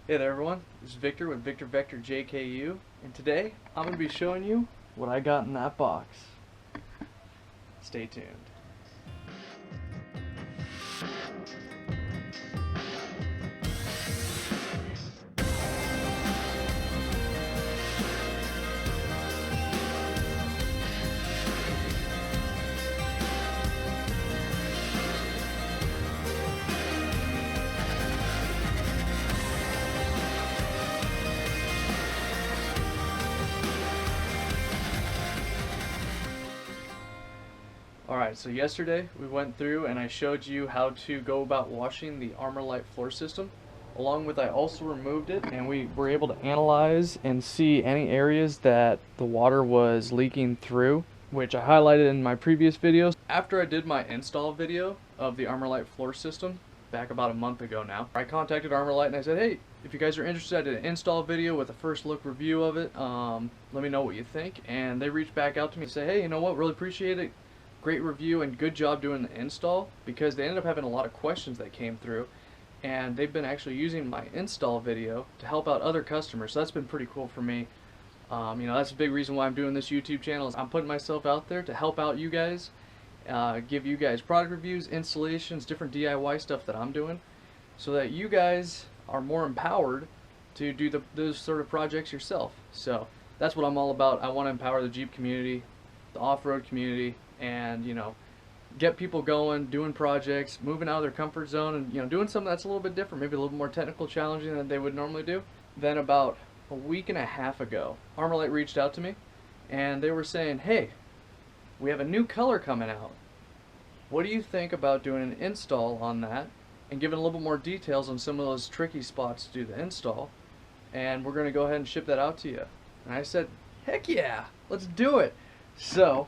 Hey there everyone, this is Victor with Victor Vector JKU, and today I'm going to be showing you what I got in that box. Stay tuned. Alright, so yesterday we went through and I showed you how to go about washing the Armorlite floor system. Along with I also removed it and we were able to analyze and see any areas that the water was leaking through, which I highlighted in my previous videos. After I did my install video of the Armorlite floor system, back about a month ago now, I contacted Armorlite and I said, hey, if you guys are interested, I did an install video with a first look review of it. Let me know what you think. And they reached back out to me and say, hey, you know what, really appreciate it. Great review and good job doing the install, because they ended up having a lot of questions that came through and they've been actually using my install video to help out other customers, so that's been pretty cool for me. That's a big reason why I'm doing this YouTube channel, is I'm putting myself out there to help out you guys, give you guys product reviews, installations, different DIY stuff that I'm doing, so that you guys are more empowered to do those sort of projects yourself. So that's what I'm all about. I want to empower the Jeep community, the off-road community, and get people going, doing projects, moving out of their comfort zone, and doing something that's a little bit different, maybe a little more technical, challenging than they would normally do. Then about a week and a half ago, Armorlite reached out to me and they were saying, hey, we have a new color coming out. What do you think about doing an install on that and giving a little bit more details on some of those tricky spots to do the install, and we're going to go ahead and ship that out to you. And I said, heck yeah, let's do it. So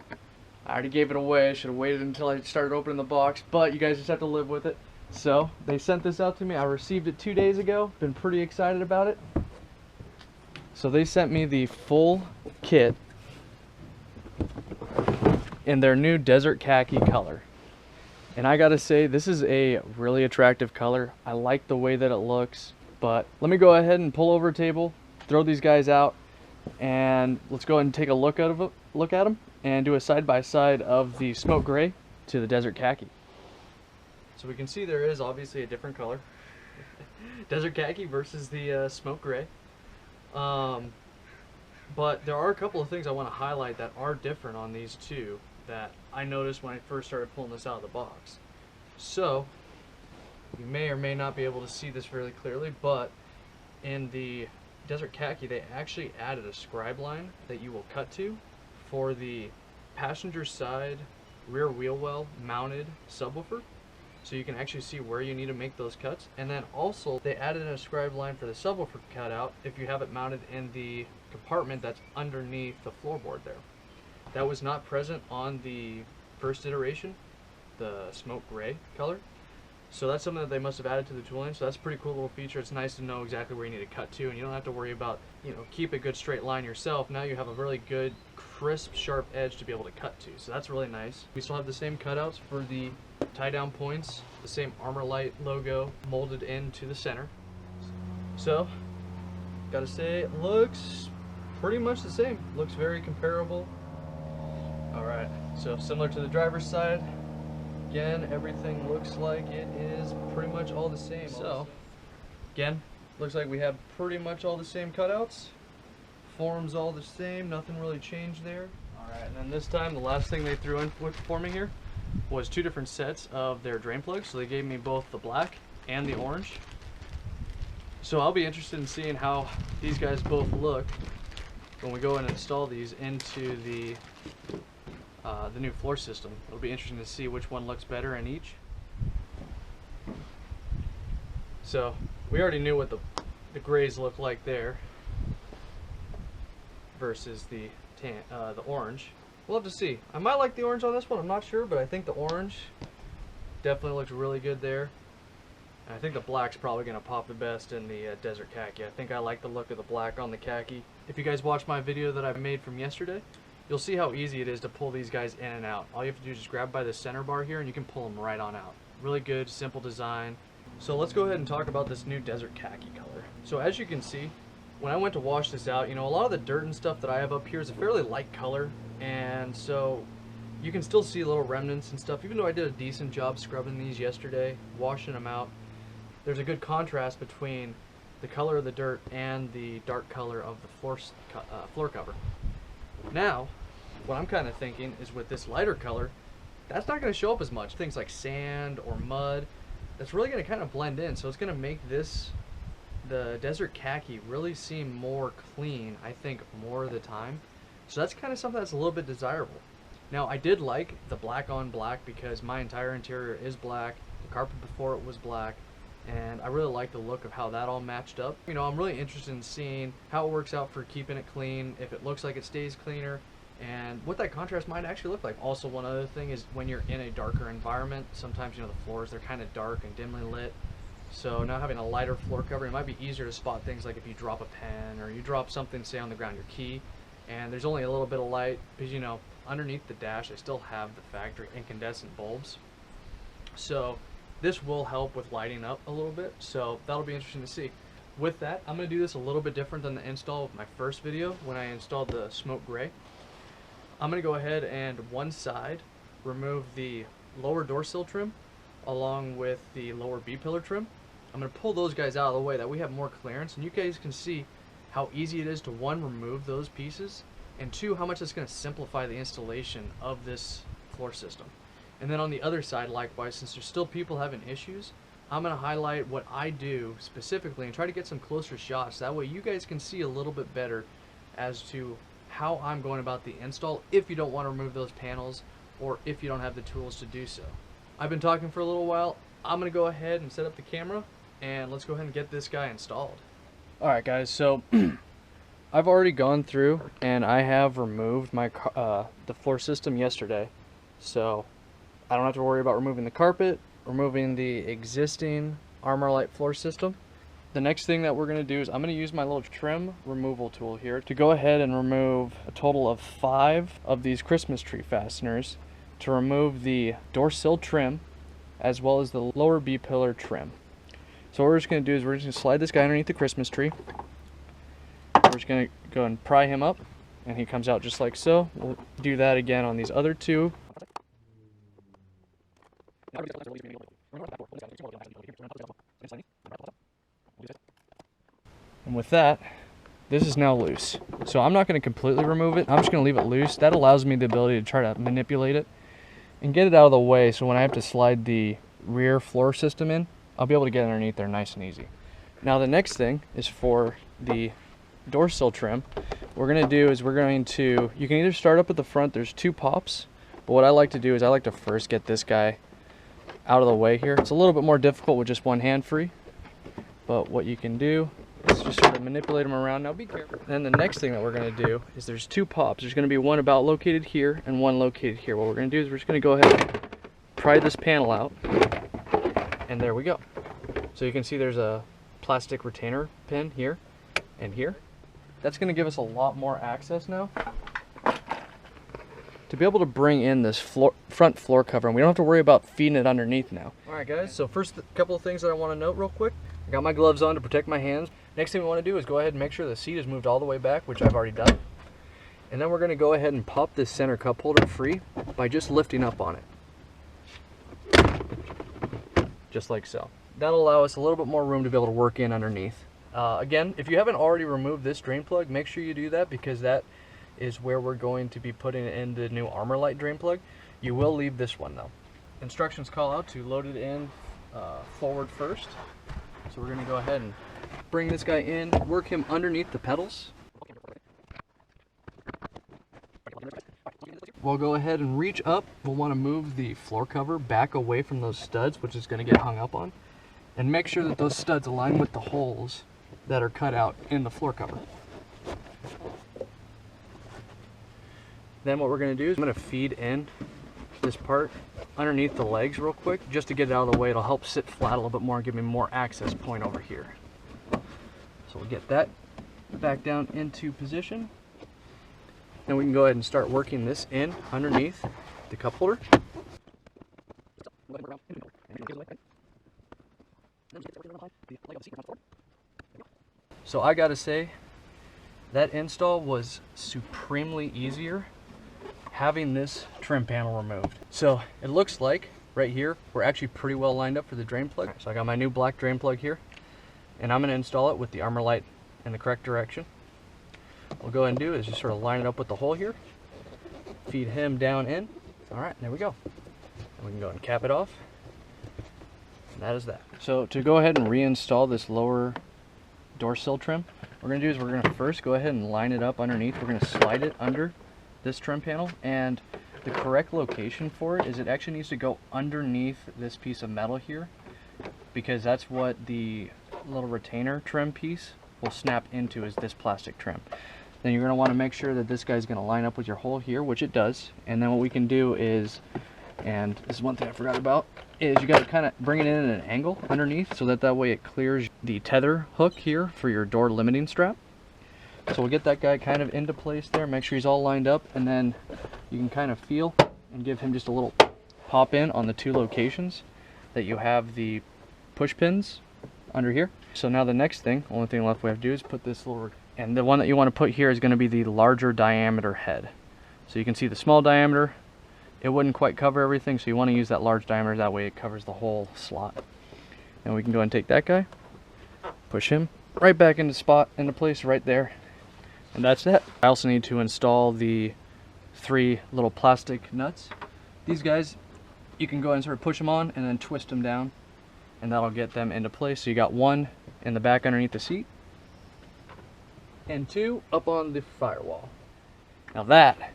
I already gave it away. I should have waited until I started opening the box, but you guys just have to live with it. So they sent this out to me. I received it 2 days ago. Been pretty excited about it. So they sent me the full kit in their new Desert Khaki color. And I gotta say, this is a really attractive color. I like the way that it looks, but let me go ahead and pull over a table, throw these guys out, and let's go ahead and take a look at them and do a side-by-side of the smoke gray to the Desert Khaki. So we can see there is obviously a different color. Desert Khaki versus the smoke gray. But there are a couple of things I want to highlight that are different on these two that I noticed when I first started pulling this out of the box. So you may or may not be able to see this fairly clearly, but in the Desert Khaki they actually added a scribe line that you will cut to for the passenger side rear wheel well mounted subwoofer, so you can actually see where you need to make those cuts. And then also they added a scribe line for the subwoofer cutout if you have it mounted in the compartment that's underneath the floorboard there. That was not present on the first iteration, the smoke gray color. So that's something that they must have added to the tooling. So that's a pretty cool little feature. It's nice to know exactly where you need to cut to, and you don't have to worry about, keep a good straight line yourself. Now you have a really good, crisp, sharp edge to be able to cut to. So that's really nice. We still have the same cutouts for the tie down points, the same Armorlite logo molded into the center. So, gotta say, it looks pretty much the same. Looks very comparable. Alright, so similar to the driver's side. Again, everything looks like it is pretty much all the same. So, again, looks like we have pretty much all the same cutouts. Forms all the same, nothing really changed there. Alright, and then this time, the last thing they threw in for me here was two different sets of their drain plugs. So they gave me both the black and the orange. So I'll be interested in seeing how these guys both look when we go and install these into the new floor system. It'll be interesting to see which one looks better in each. So we already knew what the grays look like there versus the orange. We'll have to see. I might like the orange on this one, I'm not sure, but I think the orange definitely looks really good there. And I think the black's probably going to pop the best in the Desert Khaki. I think I like the look of the black on the khaki. If you guys watched my video that I made from yesterday, you'll see how easy it is to pull these guys in and out. All you have to do is just grab by the center bar here and you can pull them right on out. Really good, simple design. So let's go ahead and talk about this new Desert Khaki color. So as you can see, when I went to wash this out, you know, a lot of the dirt and stuff that I have up here is a fairly light color, and so you can still see little remnants and stuff. Even though I did a decent job scrubbing these yesterday, washing them out, there's a good contrast between the color of the dirt and the dark color of the floor cover. Now, what I'm kind of thinking is with this lighter color, that's not going to show up as much. Things like sand or mud, that's really going to kind of blend in. So it's going to make the Desert Khaki really seem more clean, I think, more of the time. So that's kind of something that's a little bit desirable. Now, I did like the black on black because my entire interior is black. The carpet before it was black. And I really like the look of how that all matched up. You know, I'm really interested in seeing how it works out for keeping it clean, if it looks like it stays cleaner, and what that contrast might actually look like. Also, one other thing is when you're in a darker environment, sometimes, you know, the floors, they're kind of dark and dimly lit. So now having a lighter floor cover, it might be easier to spot things like if you drop a pen or you drop something, say, on the ground, your key, and there's only a little bit of light, because, you know, underneath the dash, I still have the factory incandescent bulbs. So this will help with lighting up a little bit, so that'll be interesting to see. With that, I'm going to do this a little bit different than the install of my first video when I installed the smoke gray. I'm going to go ahead and one side remove the lower door sill trim along with the lower B-pillar trim. I'm going to pull those guys out of the way that we have more clearance, and you guys can see how easy it is to, one, remove those pieces, and two, how much it's going to simplify the installation of this floor system. And then on the other side, likewise, since there's still people having issues, I'm going to highlight what I do specifically and try to get some closer shots. That way you guys can see a little bit better as to how I'm going about the install if you don't want to remove those panels or if you don't have the tools to do so. I've been talking for a little while. I'm going to go ahead and set up the camera, and let's go ahead and get this guy installed. Alright guys, so I've already gone through and I have removed my the floor system yesterday. So I don't have to worry about removing the carpet, removing the existing Armorlite floor system. The next thing that we're going to do is I'm going to use my little trim removal tool here to go ahead and remove a total of 5 of these Christmas tree fasteners to remove the door sill trim as well as the lower B-pillar trim. So what we're just going to do is we're just going to slide this guy underneath the Christmas tree. We're just going to go and pry him up, and he comes out just like so. We'll do that again on these other two. And with that, this is now loose. So I'm not going to completely remove it. I'm just going to leave it loose. That allows me the ability to try to manipulate it and get it out of the way, so when I have to slide the rear floor system in, I'll be able to get underneath there nice and easy. Now the next thing is for the door sill trim. What we're going to do is we're going to, you can either start up at the front, there's 2 pops, but what I like to do is I like to first get this guy out of the way here. It's a little bit more difficult with just one hand free, but what you can do is just sort of manipulate them around. Now be careful. Then the next thing that we're going to do is there's 2 pops. There's going to be one about located here and one located here. What we're going to do is we're just going to go ahead and pry this panel out, and there we go. So you can see there's a plastic retainer pin here and here. That's going to give us a lot more access now to be able to bring in this front floor cover, and we don't have to worry about feeding it underneath now. Alright guys, so first couple of things that I want to note real quick. I got my gloves on to protect my hands. Next thing we want to do is go ahead and make sure the seat is moved all the way back, which I've already done. And then we're going to go ahead and pop this center cup holder free by just lifting up on it. Just like so. That'll allow us a little bit more room to be able to work in underneath. Again, if you haven't already removed this drain plug, make sure you do that, because that is where we're going to be putting in the new Armorlite drain plug. You will leave this one though. Instructions call out to load it in forward first. So we're going to go ahead and bring this guy in, work him underneath the pedals. We'll go ahead and reach up. We'll want to move the floor cover back away from those studs, which is going to get hung up on, and make sure that those studs align with the holes that are cut out in the floor cover. Then what we're going to do is I'm going to feed in this part underneath the legs real quick, just to get it out of the way. It'll help sit flat a little bit more and give me more access point over here. So we'll get that back down into position. Then we can go ahead and start working this in underneath the cup holder. So I gotta say, that install was supremely easier having this trim panel removed. So it looks like right here, we're actually pretty well lined up for the drain plug. So I got my new black drain plug here, and I'm gonna install it with the Armorlite in the correct direction. What we'll go ahead and do is just sort of line it up with the hole here, feed him down in. All right, there we go. And we can go and cap it off. And that is that. So to go ahead and reinstall this lower door sill trim, what we're gonna do is we're gonna first go ahead and line it up underneath. We're gonna slide it under this trim panel, and the correct location for it is it actually needs to go underneath this piece of metal here, because that's what the little retainer trim piece will snap into, is this plastic trim. Then you're going to want to make sure that this guy's going to line up with your hole here, which it does. And then what we can do is, and this is one thing I forgot about, is you got to kind of bring it in at an angle underneath, so that way it clears the tether hook here for your door limiting strap. So we'll get that guy kind of into place there, make sure he's all lined up, and then you can kind of feel and give him just a little pop in on the two locations that you have the push pins under here. So now the next thing, only thing left we have to do is put this little, and the one that you want to put here is going to be the larger diameter head. So you can see the small diameter, it wouldn't quite cover everything, so you want to use that large diameter, that way it covers the whole slot. And we can go ahead and take that guy, push him right back into place right there. And that's it. I also need to install the 3 little plastic nuts. These guys, you can go ahead and sort of push them on and then twist them down, and that'll get them into place. So you got 1 in the back underneath the seat, and 2 up on the firewall. Now that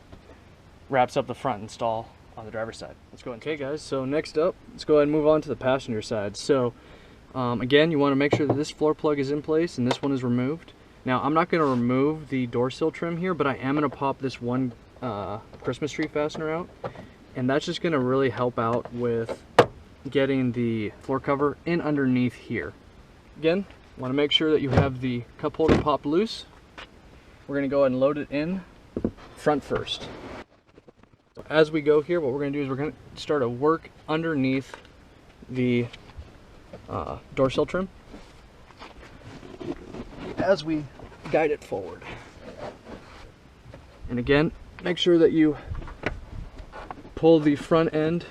wraps up the front install on the driver's side. Let's go ahead. Okay guys, so next up, let's go ahead and move on to the passenger side. So again, you want to make sure that this floor plug is in place and this one is removed. Now, I'm not going to remove the door sill trim here, but I am going to pop this one Christmas tree fastener out, and that's just going to really help out with getting the floor cover in underneath here. Again, want to make sure that you have the cup holder popped loose. We're going to go ahead and load it in front first. So as we go here, what we're going to do is we're going to start to work underneath the door sill trim as we guide it forward. And again, make sure that you pull the front end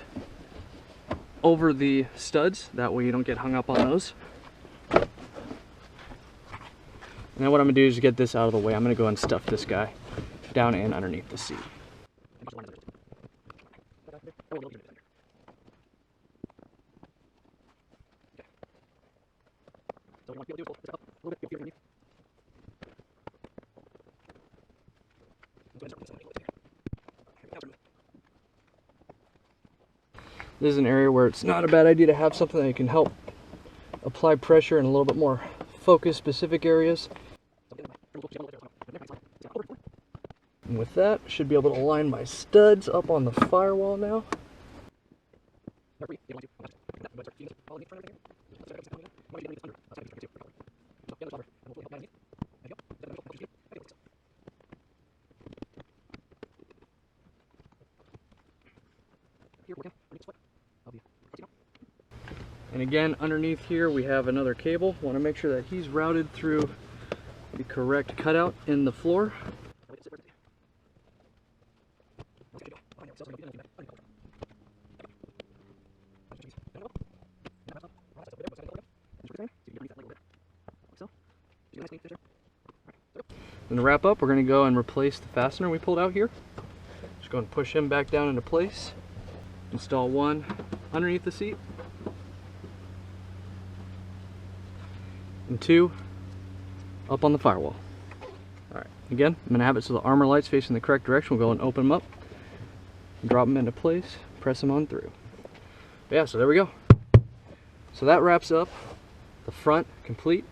over the studs, that way you don't get hung up on those. And then what I'm going to do is get this out of the way. I'm going to go and stuff this guy down in underneath the seat. This is an area where it's not a bad idea to have something that can help apply pressure in a little bit more focused specific areas. And with that, I should be able to line my studs up on the firewall now. And again, underneath here we have another cable. Want to make sure that he's routed through the correct cutout in the floor. And to wrap up, we're going to go and replace the fastener we pulled out here. Just go and push him back down into place. Install one underneath the seat, and two up on the firewall. Alright, again, I'm going to have it so the Armorlite's facing the correct direction. We'll go and open them up, drop them into place, press them on through. But yeah, so there we go. So that wraps up the front complete.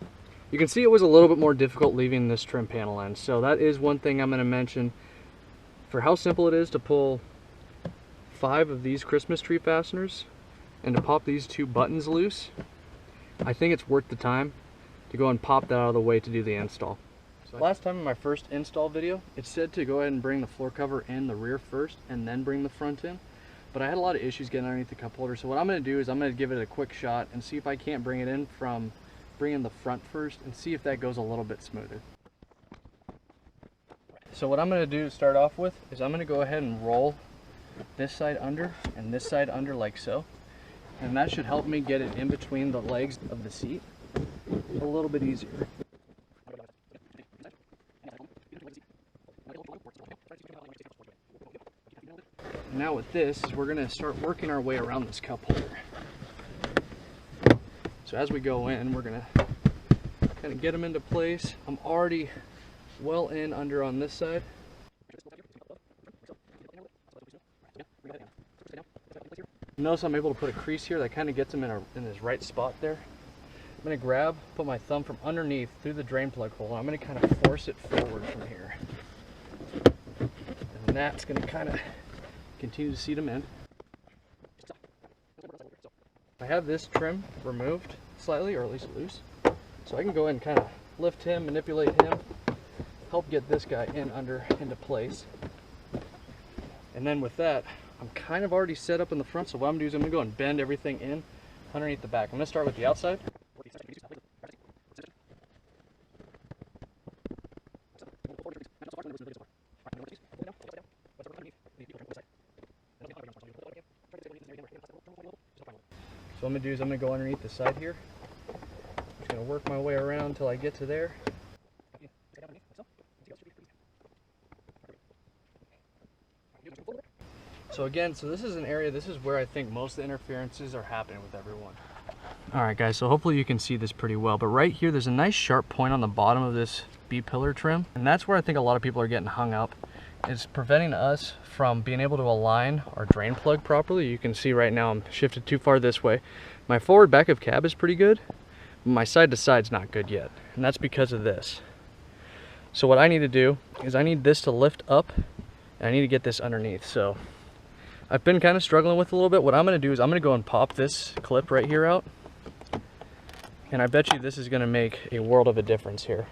You can see it was a little bit more difficult leaving this trim panel in, so that is one thing I'm going to mention. For how simple it is to pull 5 of these Christmas tree fasteners and to pop these 2 buttons loose, I think it's worth the time to go and pop that out of the way to do the install. So last time in my first install video, it said to go ahead and bring the floor cover in the rear first and then bring the front in, but I had a lot of issues getting underneath the cup holder. So what I'm going to do is I'm going to give it a quick shot and see if I can't bring it in from bring in the front first and see if that goes a little bit smoother. So what I'm going to do to start off with is I'm going to go ahead and roll this side under and this side under like so. And that should help me get it in between the legs of the seat a little bit easier. Now with this, we're going to start working our way around this cup holder. So as we go in, we're going to kind of get them into place. I'm already well in under on this side. Notice I'm able to put a crease here that kind of gets them in his right spot there. I'm going to put my thumb from underneath through the drain plug hole, and I'm going to kind of force it forward from here. And that's going to kind of continue to seat him in. I have this trim removed slightly, or at least loose, so I can go ahead and kind of lift him, manipulate him, help get this guy into place. And then with that, I'm kind of already set up in the front, so what I'm going to do is I'm going to go and bend everything in underneath the back. I'm going to start with the outside. So what I'm going to do is I'm going to go underneath the side here. I'm just going to work my way around until I get to there. So again, this is an area, this is where I think most of the interferences are happening with everyone. Alright guys, so hopefully you can see this pretty well, but right here there's a nice sharp point on the bottom of this B-pillar trim, and that's where I think a lot of people are getting hung up. It's preventing us from being able to align our drain plug properly. You can see right now I'm shifted too far this way. My forward back of cab is pretty good, but my side to side's not good yet, and that's because of this. So what I need to do is I need this to lift up, and I need to get this underneath. So I've been kind of struggling with it a little bit. What I'm going to do is I'm going to go and pop this clip right here out, and I bet you this is going to make a world of a difference here.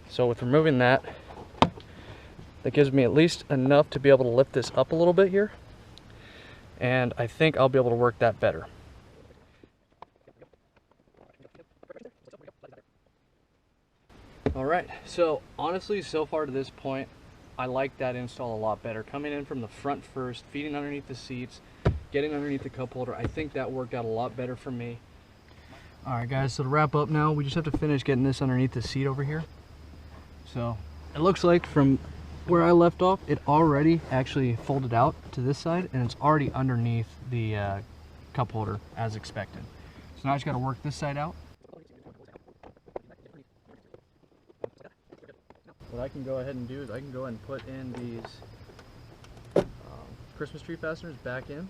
So with removing that, that gives me at least enough to be able to lift this up a little bit here, and I think I'll be able to work that better. Alright, so honestly, so far to this point, I like that install a lot better. Coming in from the front first, feeding underneath the seats, getting underneath the cup holder, I think that worked out a lot better for me. Alright guys, so to wrap up now, we just have to finish getting this underneath the seat over here. So it looks like from where I left off, it already actually folded out to this side, and it's already underneath the cup holder as expected. So now I just got to work this side out. What I can go ahead and do is I can go ahead and put in these Christmas tree fasteners back in,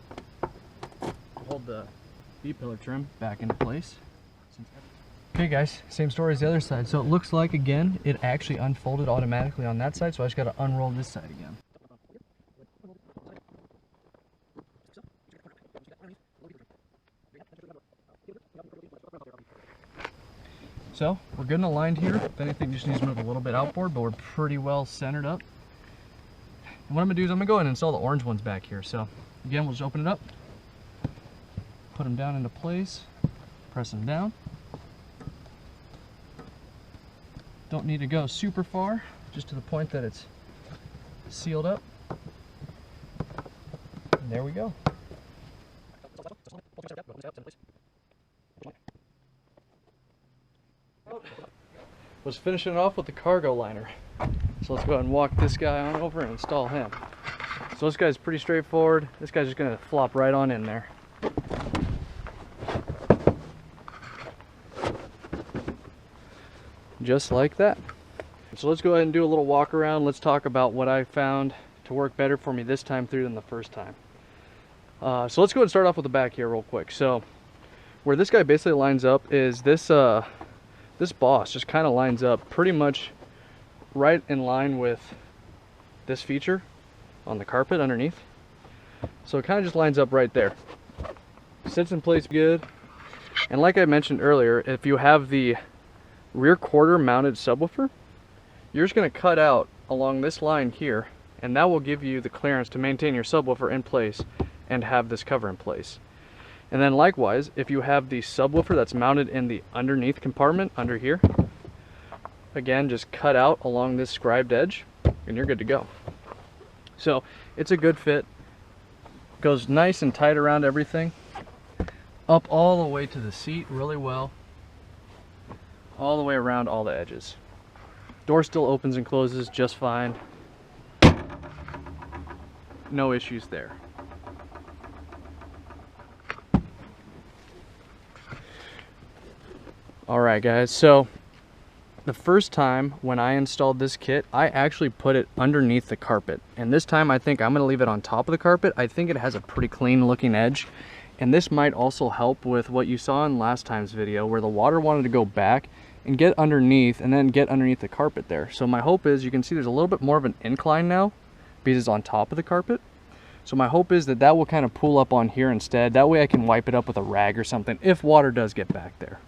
hold the B-pillar trim back into place. Okay guys, same story as the other side. So it looks like, again, it actually unfolded automatically on that side, so I just got to unroll this side again. So we're good and aligned here. If anything, just needs to move a little bit outboard, but we're pretty well centered up. And what I'm going to do is I'm going to go ahead and install the orange ones back here. So again, we'll just open it up, put them down into place, press them down. Don't need to go super far, just to the point that it's sealed up. And there we go. Was finishing off with the cargo liner. So let's go ahead and walk this guy on over and install him. So this guy's pretty straightforward. This guy's just gonna flop right on in there. Just like that. So let's go ahead and do a little walk around. Let's talk about what I found to work better for me this time through than the first time. So let's go ahead and start off with the back here real quick. So where this guy basically lines up is this this boss just kind of lines up pretty much right in line with this feature on the carpet underneath. So it kind of just lines up right there. Sits in place good. And like I mentioned earlier, if you have the rear quarter mounted subwoofer, you're just going to cut out along this line here, and that will give you the clearance to maintain your subwoofer in place and have this cover in place. And then likewise, if you have the subwoofer that's mounted in the underneath compartment under here, again, just cut out along this scribed edge and you're good to go. So it's a good fit, goes nice and tight around everything, up all the way to the seat really well, all the way around all the edges. Door still opens and closes just fine. No issues there. Alright guys, so the first time when I installed this kit, I actually put it underneath the carpet. And this time I think I'm going to leave it on top of the carpet. I think it has a pretty clean looking edge. And this might also help with what you saw in last time's video where the water wanted to go back and get underneath and then get underneath the carpet there. So my hope is, you can see there's a little bit more of an incline now because it's on top of the carpet. So my hope is that that will kind of pull up on here instead. That way I can wipe it up with a rag or something if water does get back there.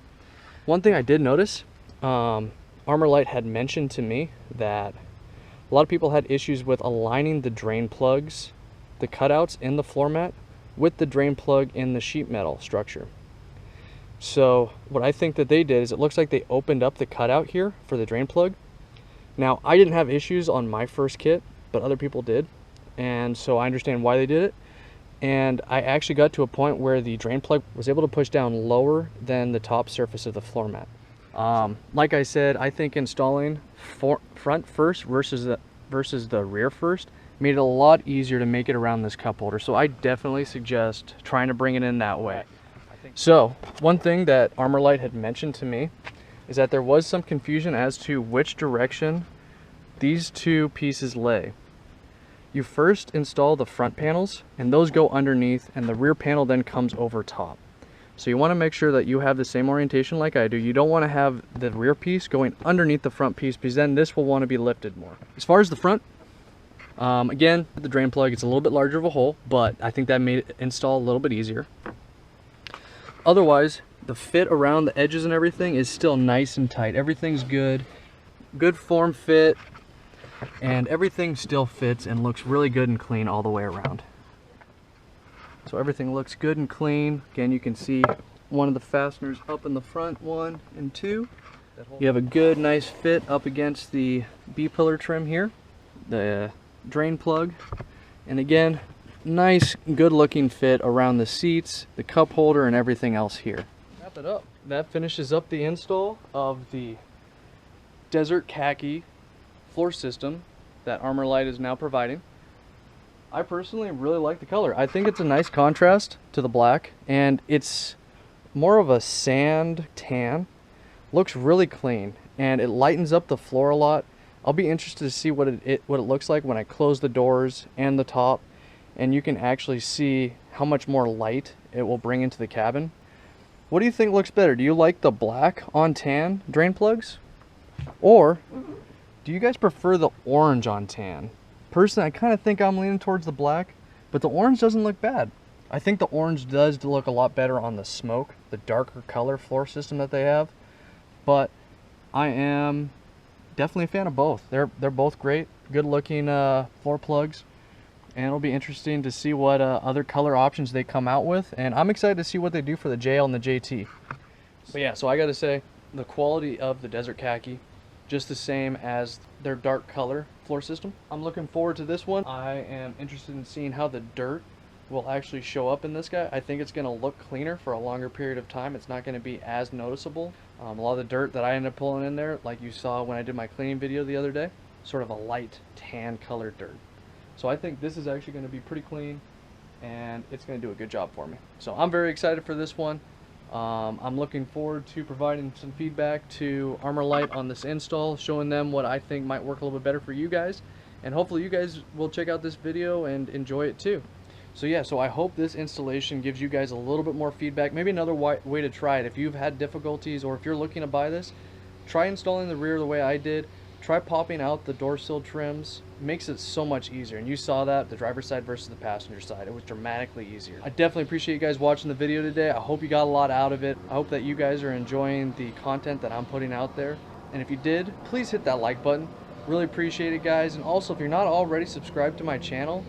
One thing I did notice, Armorlite had mentioned to me that a lot of people had issues with aligning the drain plugs, the cutouts in the floor mat, with the drain plug in the sheet metal structure. So what I think that they did is, it looks like they opened up the cutout here for the drain plug. Now I didn't have issues on my first kit, but other people did, and so I understand why they did it. And I actually got to a point where the drain plug was able to push down lower than the top surface of the floor mat. Like I said, I think installing front first versus the rear first made it a lot easier to make it around this cup holder. So I definitely suggest trying to bring it in that way. So one thing that Armorlite had mentioned to me is that there was some confusion as to which direction these two pieces lay. You first install the front panels and those go underneath, and the rear panel then comes over top. So you want to make sure that you have the same orientation like I do. You don't want to have the rear piece going underneath the front piece, because then this will want to be lifted more. As far as the front, again, the drain plug, it's a little bit larger of a hole, but I think that made it install a little bit easier. Otherwise, the fit around the edges and everything is still nice and tight. Everything's good, good form fit, and everything still fits and looks really good and clean all the way around. So everything looks good and clean. Again, you can see one of the fasteners up in the front, 1 and 2. You have a good, nice fit up against the B-pillar trim here, the drain plug, and again, nice, good-looking fit around the seats, the cup holder, and everything else here. Wrap it up. That finishes up the install of the Desert Khaki Floor System that Armorlite is now providing. I personally really like the color. I think it's a nice contrast to the black, and it's more of a sand tan. Looks really clean, and it lightens up the floor a lot. I'll be interested to see what it looks like when I close the doors and the top, and you can actually see how much more light it will bring into the cabin. What do you think looks better? Do you like the black on tan drain plugs, or do you guys prefer the orange on tan? Personally, I kind of think I'm leaning towards the black, but the orange doesn't look bad. I think the orange does look a lot better on the Smoke, the darker color floor system that they have. But I am definitely a fan of both. They're both great, good looking floor plugs, and it'll be interesting to see what other color options they come out with. And I'm excited to see what they do for the JL and the JT. But yeah, so I gotta say, the quality of the Desert Khaki, just the same as their dark color floor system. I'm looking forward to this one. I am interested in seeing how the dirt will actually show up in this guy. I think it's going to look cleaner for a longer period of time. It's not going to be as noticeable. A lot of the dirt that I ended up pulling in there, like you saw when I did my cleaning video the other day, sort of a light tan colored dirt. So I think this is actually going to be pretty clean, and it's going to do a good job for me. So I'm very excited for this one. I'm looking forward to providing some feedback to Armorlite on this install, showing them what I think might work a little bit better for you guys, and hopefully you guys will check out this video and enjoy it too. So yeah, so I hope this installation gives you guys a little bit more feedback, maybe another way to try it. If you've had difficulties, or if you're looking to buy this, try installing the rear the way I did. Try popping out the door sill trims. It makes it so much easier, and you saw that, the driver's side versus the passenger side. It was dramatically easier. I definitely appreciate you guys watching the video today. I hope you got a lot out of it. I hope that you guys are enjoying the content that I'm putting out there. And if you did, please hit that like button. Really appreciate it, guys. And also, if you're not already subscribed to my channel,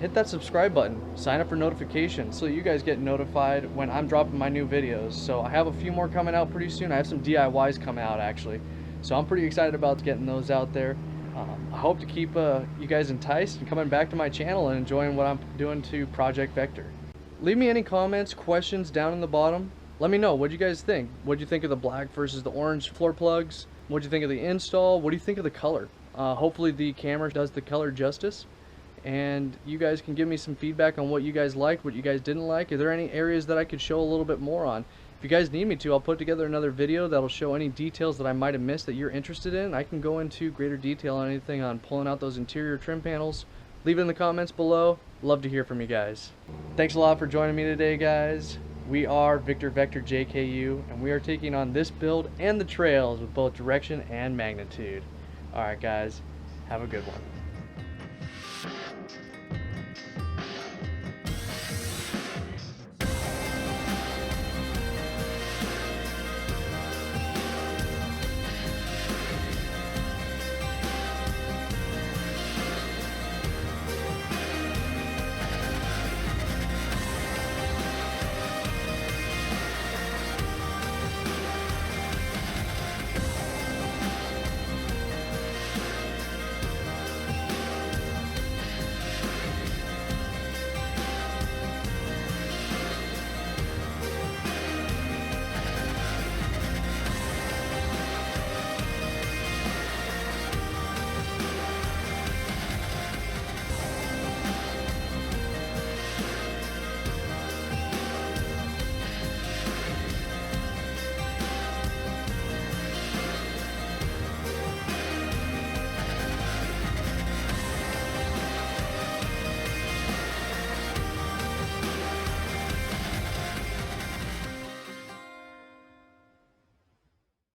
hit that subscribe button, sign up for notifications so you guys get notified when I'm dropping my new videos. So I have a few more coming out pretty soon. I have some DIYs coming out actually, so I'm pretty excited about getting those out there. I hope to keep you guys enticed and coming back to my channel and enjoying what I'm doing to Project Vector. Leave me any comments, questions down in the bottom. Let me know, what do you guys think? What do you think of the black versus the orange floor plugs? What do you think of the install? What do you think of the color? Hopefully the camera does the color justice, and you guys can give me some feedback on what you guys liked, what you guys didn't like. Are there any areas that I could show a little bit more on? If you guys need me to, I'll put together another video that'll show any details that I might have missed that you're interested in. I can go into greater detail on anything on pulling out those interior trim panels. Leave it in the comments below. Love to hear from you guys. Thanks a lot for joining me today, guys. We are Victor Vector JKU, and we are taking on this build and the trails with both direction and magnitude. Alright guys, have a good one.